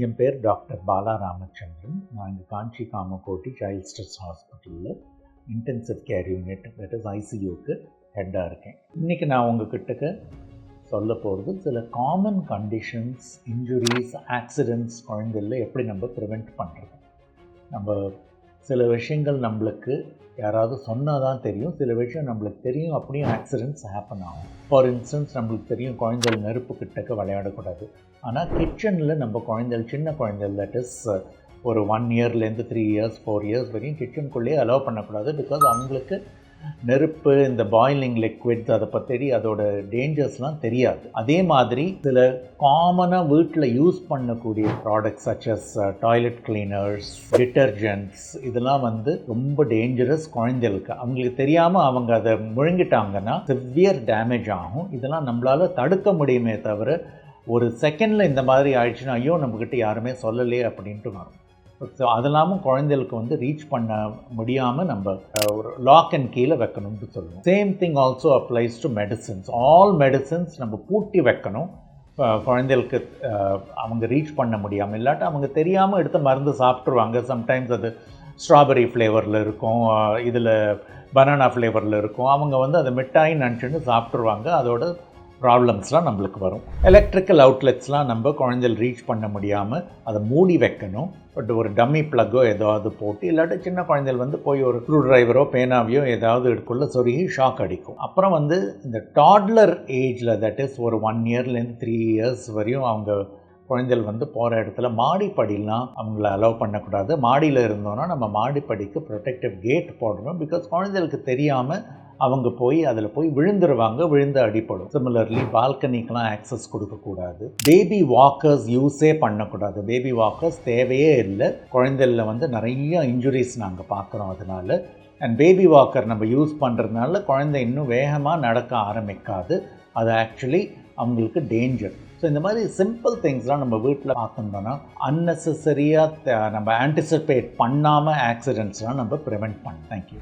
என் பேர் டாக்டர் பாலா ராமச்சந்திரன். நான் இங்கே காஞ்சி காமகோட்டி சைல்ட் ஸ்ட்ரெஸ் ஹாஸ்பிட்டலில் intensive care unit that is ஐசியூக்கு ஹெட்டாக இருக்கேன். இன்றைக்கி நான் உங்ககிட்ட சொல்ல போகிறது சில காமன் கண்டிஷன்ஸ், இன்ஜுரிஸ், ஆக்சிடெண்ட்ஸ் குழந்தைகளில் எப்படி நம்ம ப்ரிவெண்ட் பண்ணுறது. நம்ம சில விஷயங்கள் நம்மளுக்கு யாராவது சொன்னால் தான் தெரியும், சில விஷயம் நம்மளுக்கு தெரியும், அப்படியும் ஆக்சிடெண்ட்ஸ் ஹேப்பன் ஆகும். ஃபார் இன்ஸ்டன்ஸ் நம்மளுக்கு தெரியும் குழந்தைகள் நெருப்பு கிட்டக்க விளையாடக்கூடாது. ஆனால் கிச்சனில் நம்ம குழந்தைகள், சின்ன குழந்தைகள் தட் இஸ் ஒரு 1 இயர்லேருந்து 3 இயர்ஸ் 4 இயர்ஸ் வரையும் கிச்சனுக்குள்ளேயே அலோவ் பண்ணக்கூடாது. பிகாஸ் அவங்களுக்கு நெருப்பு, இந்த பாயிலிங் லிக்விட்ஸ் அதை பற்றி அதோட டேஞ்சர்ஸ்லாம் தெரியாது. அதே மாதிரி சில காமனாக வீட்டில் யூஸ் பண்ணக்கூடிய ப்ராடக்ட்ஸ் சச்சஸ் டாய்லெட் கிளீனர்ஸ், டிட்டர்ஜென்ட்ஸ், இதெல்லாம் ரொம்ப டேஞ்சரஸ் குழந்தைகளுக்கு. அவங்களுக்கு தெரியாமல் அவங்க அதை முழுங்கிட்டாங்கன்னா சிவியர் டேமேஜ் ஆகும். இதெல்லாம் நம்மளால் தடுக்க முடியுமே தவிர ஒரு செகண்டில் இந்த மாதிரி ஆயிடுச்சுன்னா ஐயோ நம்மக்கிட்ட யாருமே சொல்லலையே அப்படின்ட்டு வரும். ஸோ அதெல்லாமும் குழந்தைகளுக்கு ரீச் பண்ண முடியாமல் நம்ம ஒரு லாக் அண்ட் கீழே வைக்கணும்னு சொல்லுவோம். Same thing also applies to medicines. All medicines நம்ம பூட்டி வைக்கணும். குழந்தைகளுக்கு அவங்க ரீச் பண்ண முடியாமல், இல்லாட்டா அவங்க தெரியாமல் எடுத்து மருந்து சாப்பிட்ருவாங்க. சம்டைம்ஸ் அது ஸ்ட்ராபெரி ஃப்ளேவரில் இருக்கும், இதில் பனானா ஃப்ளேவரில் இருக்கும். அவங்க அதை மிட்டாயின்னு நினச்சிட்டு சாப்பிட்ருவாங்க. அதோட ப்ராப்ளம்ஸ்லாம் நம்மளுக்கு வரும். எலக்ட்ரிக்கல் அவுட்லெட்ஸ்லாம் நம்ம குழந்தைகள் ரீச் பண்ண முடியாமல் அதை மூடி வைக்கணும். பட் ஒரு டம்மி ப்ளக்கோ ஏதாவது போட்டு, இல்லாட்டி சின்ன குழந்தைகள் போய் ஒரு ஸ்க்ரூ ட்ரைவரோ பேனாவையோ ஏதாவது எடுக்குள்ள சொருகி ஷாக் அடிக்கும். அப்புறம் இந்த டாட்லர் ஏஜில் தட் இஸ் ஒரு 1 இயர்லேருந்து 3 இயர்ஸ் வரையும் அவங்க குழந்தைகள் போகிற இடத்துல மாடிப்படிலாம் அவங்கள அலோவ் பண்ணக்கூடாது. மாடியில் இருந்தோன்னா நம்ம மாடிப்படிக்கு ப்ரொடெக்டிவ் கேட் போடணும். பிகாஸ் குழந்தைகளுக்கு தெரியாமல் அவங்க அதில் போய் விழுந்துருவாங்க, விழுந்து அடிப்படும். சிமிலர்லி பால்கனிக்கெலாம் ஆக்சஸ் கொடுக்கக்கூடாது. பேபி வாக்கர்ஸ் யூஸே பண்ணக்கூடாது. பேபி வாக்கர்ஸ் தேவையே இல்லை. குழந்தைகளில் நிறைய இன்ஜுரிஸ் நாங்கள் பார்க்குறோம் அதனால். அண்ட் பேபி வாக்கர் நம்ம யூஸ் பண்ணுறதுனால குழந்தை இன்னும் வேகமாக நடக்க ஆரம்பிக்காது. அது ஆக்சுவலி அவங்களுக்கு டேஞ்சர். ஸோ இந்த மாதிரி சிம்பிள் திங்ஸ்லாம் நம்ம வீட்டில் பார்த்துட்டோன்னா அன்னெசரியாக நம்ம ஆன்டிசிபேட் பண்ணாமல் ஆக்சிடெண்ட்ஸ்லாம் நம்ம ப்ரிவெண்ட் பண்ணோம். தேங்க்யூ.